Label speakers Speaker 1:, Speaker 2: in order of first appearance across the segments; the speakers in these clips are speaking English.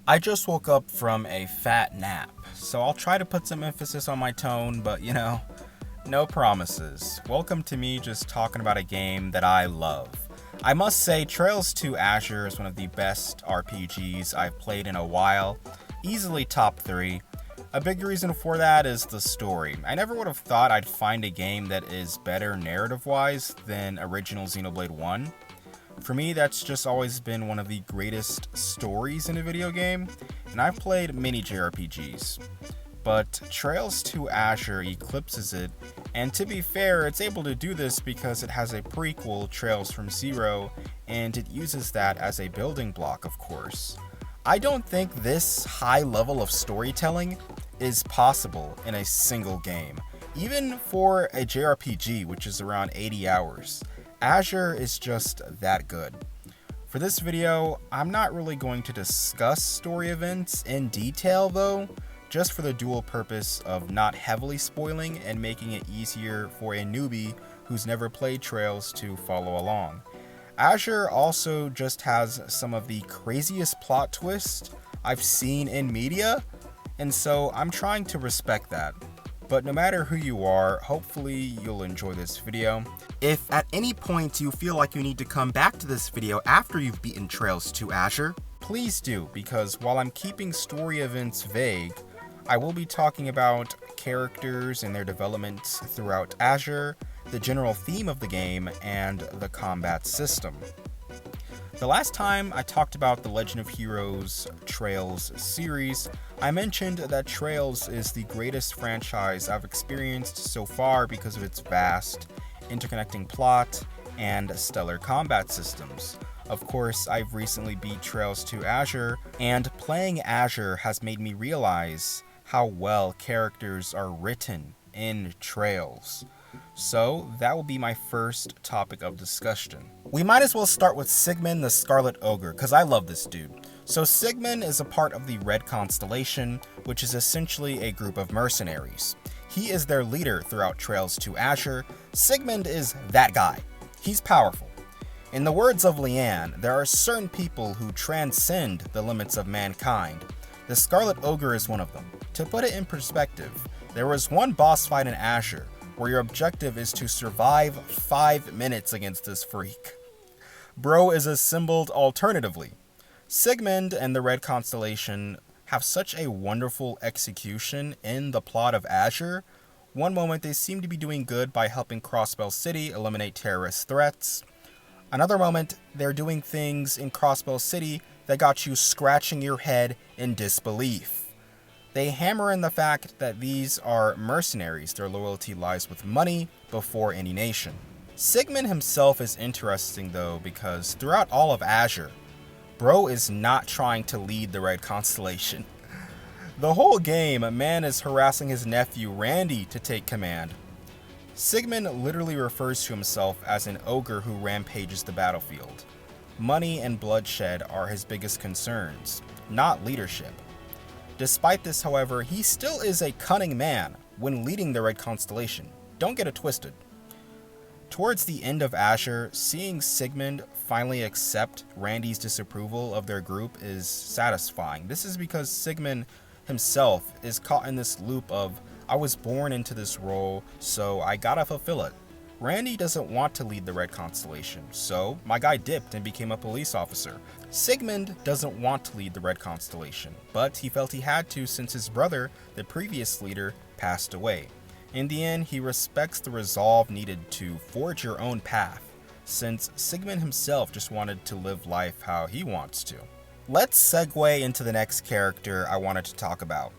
Speaker 1: I just woke up from a fat nap, so I'll try to put some emphasis on my tone, but no promises. Welcome to me just talking about a game that I love. I must say, Trails to Azure is one of the best RPGs I've played in a while, easily top 3. A big reason for that is the story. I never would have thought I'd find a game that is better narrative-wise than original Xenoblade 1. For me, that's just always been one of the greatest stories in a video game, and I've played many Jrpgs. But Trails to Azure eclipses it, and to be fair, it's able to do this because it has a prequel, Trails from Zero, and it uses that as a building block, of course. I don't think this high level of storytelling is possible in a single game, even for a JRPG, which is around 80 hours. Azure is just that good. For this video, I'm not really going to discuss story events in detail though, just for the dual purpose of not heavily spoiling and making it easier for a newbie who's never played Trails to follow along. Azure also just has some of the craziest plot twists I've seen in media, and so I'm trying to respect that. But no matter who you are, hopefully you'll enjoy this video. If at any point you feel like you need to come back to this video after you've beaten Trails to Azure, please do, because while I'm keeping story events vague, I will be talking about characters and their developments throughout Azure, the general theme of the game, and the combat system. The last time I talked about the Legend of Heroes Trails series, I mentioned that Trails is the greatest franchise I've experienced so far because of its vast, interconnecting plot and stellar combat systems. Of course, I've recently beat Trails to Azure, and playing Azure has made me realize how well characters are written in Trails. So that will be my first topic of discussion. We might as well start with Sigmund the Scarlet Ogre, because I love this dude. So Sigmund is a part of the Red Constellation, which is essentially a group of mercenaries. He is their leader throughout Trails to Azure. Sigmund is that guy. He's powerful. In the words of Leanne, there are certain people who transcend the limits of mankind. The Scarlet Ogre is one of them. To put it in perspective, there was one boss fight in Azure where your objective is to survive 5 minutes against this freak. Bro is assembled alternatively. Sigmund and the Red Constellation have such a wonderful execution in the plot of Azure. One moment they seem to be doing good by helping Crossbell City eliminate terrorist threats. Another moment they're doing things in Crossbell City that got you scratching your head in disbelief. They hammer in the fact that these are mercenaries. Their loyalty lies with money before any nation. Sigmund himself is interesting though, because throughout all of Azure, bro is not trying to lead the Red Constellation. The whole game, a man is harassing his nephew Randy to take command. Sigmund literally refers to himself as an ogre who rampages the battlefield. Money and bloodshed are his biggest concerns, not leadership. Despite this, however, he still is a cunning man when leading the Red Constellation. Don't get it twisted. Towards the end of Azure, seeing Sigmund finally accept Randy's disapproval of their group is satisfying. This is because Sigmund himself is caught in this loop of, I was born into this role, so I gotta fulfill it. Randy doesn't want to lead the Red Constellation, so my guy dipped and became a police officer. Sigmund doesn't want to lead the Red Constellation, but he felt he had to since his brother, the previous leader, passed away. In the end, he respects the resolve needed to forge your own path, since Sigmund himself just wanted to live life how he wants to. Let's segue into the next character I wanted to talk about,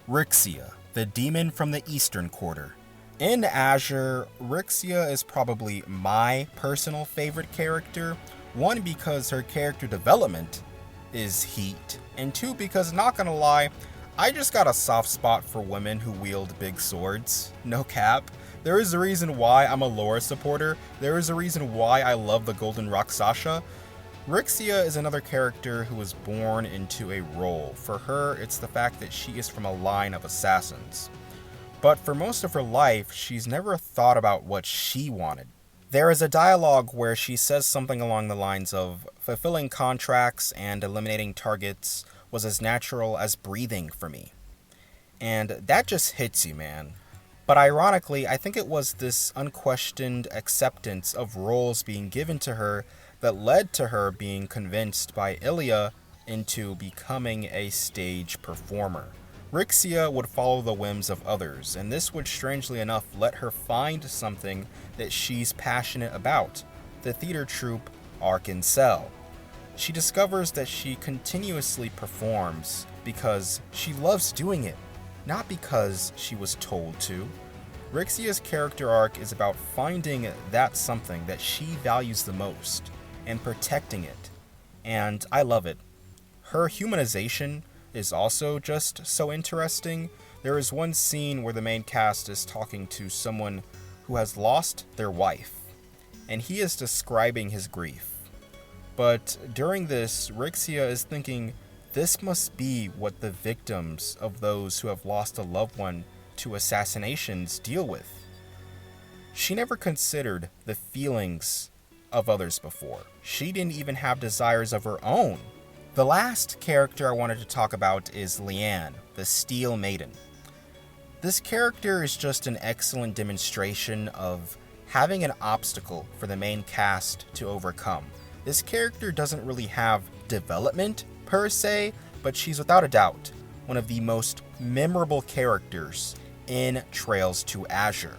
Speaker 1: Rixia, the demon from the Eastern Quarter. In Azure, Rixia is probably my personal favorite character. One, because her character development is heat, and two, because not gonna lie, I just got a soft spot for women who wield big swords. No cap. There is a reason why I'm a lore supporter. There is a reason why I love the Golden Rakshasa. Rixia is another character who was born into a role. For her, it's the fact that she is from a line of assassins. But for most of her life, she's never thought about what she wanted. There is a dialogue where she says something along the lines of fulfilling contracts and eliminating targets was as natural as breathing for me. And that just hits you, man. But ironically, I think it was this unquestioned acceptance of roles being given to her that led to her being convinced by Ilya into becoming a stage performer. Rixia would follow the whims of others, and this would strangely enough let her find something that she's passionate about, the theater troupe Arc and Cell. She discovers that she continuously performs because she loves doing it, not because she was told to. Rixia's character arc is about finding that something that she values the most and protecting it, and I love it. Her humanization is also just so interesting. There is one scene where the main cast is talking to someone who has lost their wife, and he is describing his grief. But during this, Rixia is thinking, this must be what the victims of those who have lost a loved one to assassinations deal with. She never considered the feelings of others before. She didn't even have desires of her own. The last character I wanted to talk about is Leanne, the Steel Maiden. This character is just an excellent demonstration of having an obstacle for the main cast to overcome. This character doesn't really have development per se, but she's without a doubt one of the most memorable characters in Trails to Azure.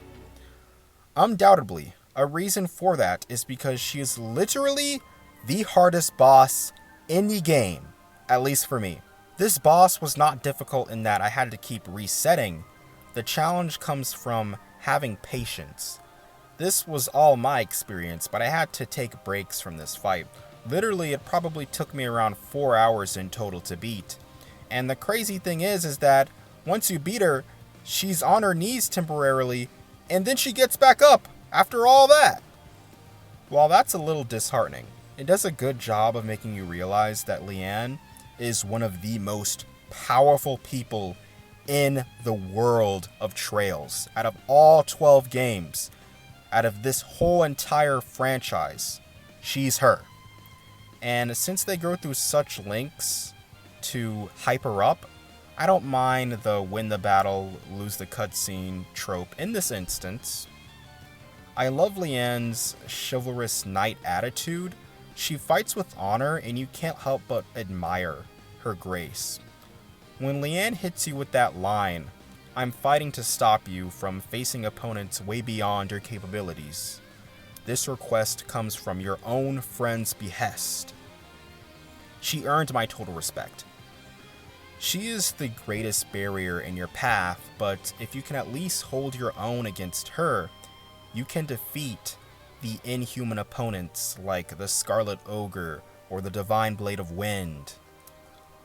Speaker 1: Undoubtedly, a reason for that is because she is literally the hardest boss in the game, at least for me. This boss was not difficult in that I had to keep resetting. The challenge comes from having patience. This was all my experience, but I had to take breaks from this fight. Literally, it probably took me around 4 hours in total to beat. And the crazy thing is that once you beat her, she's on her knees temporarily, and then she gets back up after all that. While that's a little disheartening, it does a good job of making you realize that Leanne is one of the most powerful people in the world of Trails. Out of all 12 games, out of this whole entire franchise, she's her. And since they go through such lengths to hype her up, I don't mind the win the battle, lose the cutscene trope in this instance. I love Leanne's chivalrous knight attitude. She fights with honor, and you can't help but admire her grace. When Leanne hits you with that line, "I'm fighting to stop you from facing opponents way beyond your capabilities," this request comes from your own friend's behest. She earned my total respect. She is the greatest barrier in your path, but if you can at least hold your own against her, you can defeat the inhuman opponents like the Scarlet Ogre or the Divine Blade of Wind.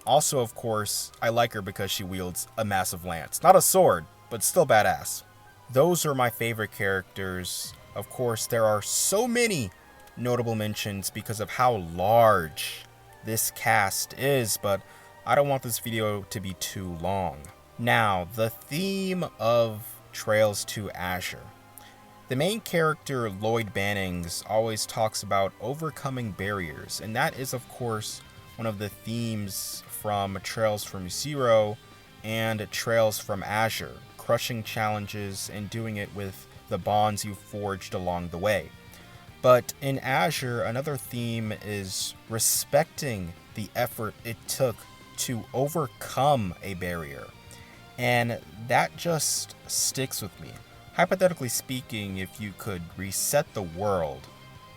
Speaker 1: Also, of course, I like her because she wields a massive lance. Not a sword, but still badass. Those are my favorite characters. Of course, there are so many notable mentions because of how large this cast is, but I don't want this video to be too long. Now, the theme of Trails to Azure. The main character, Lloyd Bannings, always talks about overcoming barriers, and that is, of course, one of the themes from Trails from Zero and Trails from Azure, crushing challenges and doing it with the bonds you forged along the way. But in Azure, another theme is respecting the effort it took to overcome a barrier, and that just sticks with me. Hypothetically speaking, if you could reset the world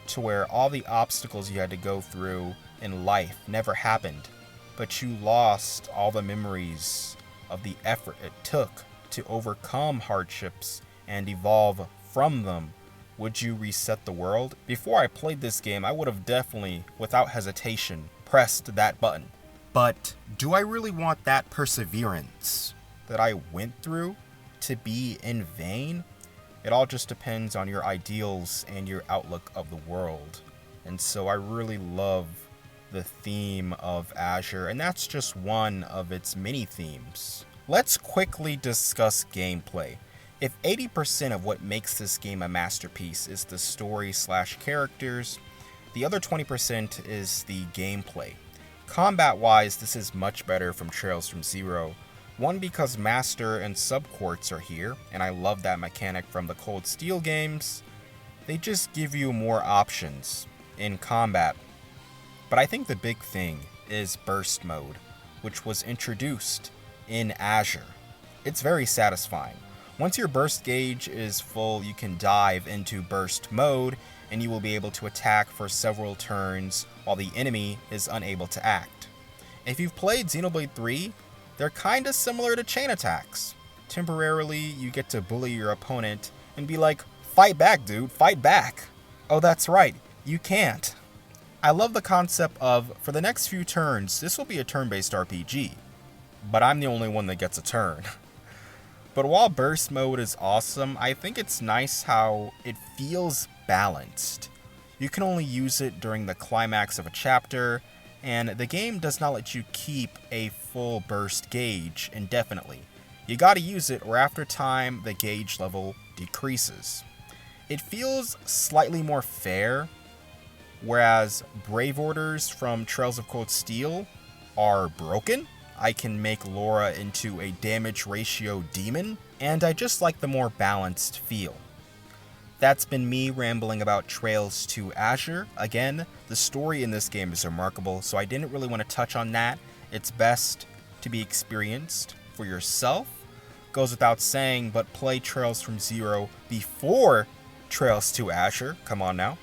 Speaker 1: to where all the obstacles you had to go through in life never happened, but you lost all the memories of the effort it took to overcome hardships and evolve from them, would you reset the world? Before I played this game, I would have definitely, without hesitation, pressed that button. But do I really want that perseverance that I went through to be in vain? It all just depends on your ideals and your outlook of the world. And so I really love the theme of Azure, and that's just one of its many themes. Let's quickly discuss gameplay. If 80% of what makes this game a masterpiece is the story/characters, the other 20% is the gameplay. Combat-wise, this is much better from Trails from Zero. One, because Master and Subquartz are here, and I love that mechanic from the Cold Steel games. They just give you more options in combat. But I think the big thing is Burst Mode, which was introduced in Azure. It's very satisfying. Once your burst gauge is full, you can dive into Burst Mode, and you will be able to attack for several turns while the enemy is unable to act. If you've played Xenoblade 3, they're kinda similar to chain attacks. Temporarily, you get to bully your opponent and be like, "Fight back, dude, fight back." Oh, that's right, you can't. I love the concept of, for the next few turns, this will be a turn-based RPG, but I'm the only one that gets a turn. But while Burst Mode is awesome, I think it's nice how it feels balanced. You can only use it during the climax of a chapter, and the game does not let you keep a full burst gauge indefinitely. You gotta use it, or after time, the gauge level decreases. It feels slightly more fair, whereas Brave Orders from Trails of Cold Steel are broken. I can make Laura into a damage ratio demon, and I just like the more balanced feel. That's been me rambling about Trails to Azure. Again, the story in this game is remarkable, so I didn't really want to touch on that. It's best to be experienced for yourself. Goes without saying, but play Trails from Zero before Trails to Azure. Come on now.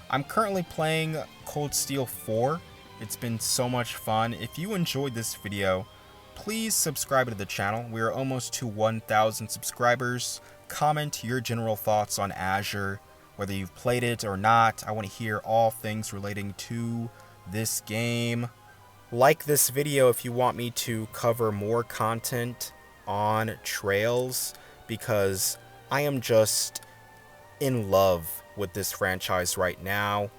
Speaker 1: I'm currently playing Cold Steel 4. It's been so much fun. If you enjoyed this video, please subscribe to the channel. We are almost to 1,000 subscribers. Comment your general thoughts on Azure, whether you've played it or not. I want to hear all things relating to this game. Like this video if you want me to cover more content on Trails, because I am just in love with this franchise right now.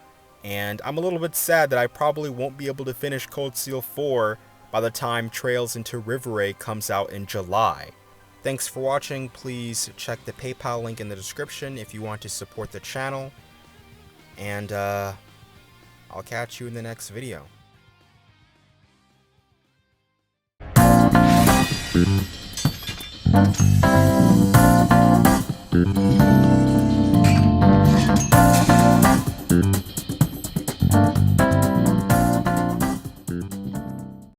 Speaker 1: And I'm a little bit sad that I probably won't be able to finish Cold Steel 4 by the time Trails into Riveray comes out in July. Thanks for watching. Please check the PayPal link in the description if you want to support the channel. And I'll catch you in the next video.